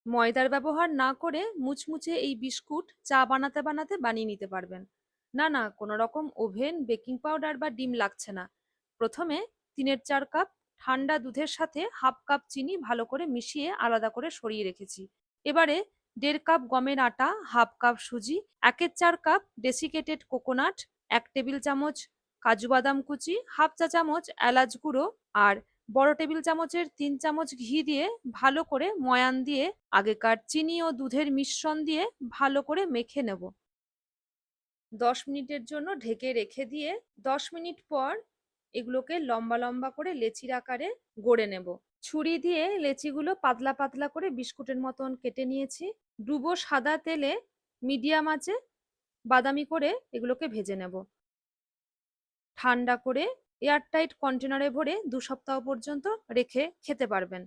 ময়দার ব্যবহার না করে মুচমুচে এই বিস্কুট চা বানাতে বানাতে বানিয়ে নিতে পারবেন। না না, কোনো রকম ওভেন, বেকিং পাউডার বা ডিম লাগছে না। প্রথমে 3/4 কাপ ঠান্ডা দুধের সাথে হাফ কাপ চিনি ভালো করে মিশিয়ে আলাদা করে সরিয়ে রেখেছি। এবারে 1.5 কাপ গমের আটা, হাফ কাপ সুজি, 1/4 কাপ ডেসিকেটেড কোকোনাট, 1 টেবিল চামচ কাজু বাদাম কুচি, হাফ চা চামচ এলাচ গুঁড়ো আর বড় টেবিল চামচের 3 চামচ ঘি দিয়ে ভালো করে ময়ান দিয়ে আগেকার চিনি ও দুধের মিশ্রণ দিয়ে ভালো করে মেখে নেব। 10 মিনিটের জন্য ঢেকে রেখে দিয়ে 10 মিনিট পর এগুলোকে লম্বা লম্বা করে লেচির আকারে গড়ে নেব। ছুরি দিয়ে লেচিগুলো পাতলা পাতলা করে বিস্কুটের মতন কেটে নিয়েছি। ডুবো সাদা তেলে মিডিয়াম আঁচে বাদামি করে এগুলোকে ভেজে নেব। ঠান্ডা করে এয়ারটাইট কন্টেনারে ভরে 2 সপ্তাহ পর্যন্ত রেখে খেতে পারবেন।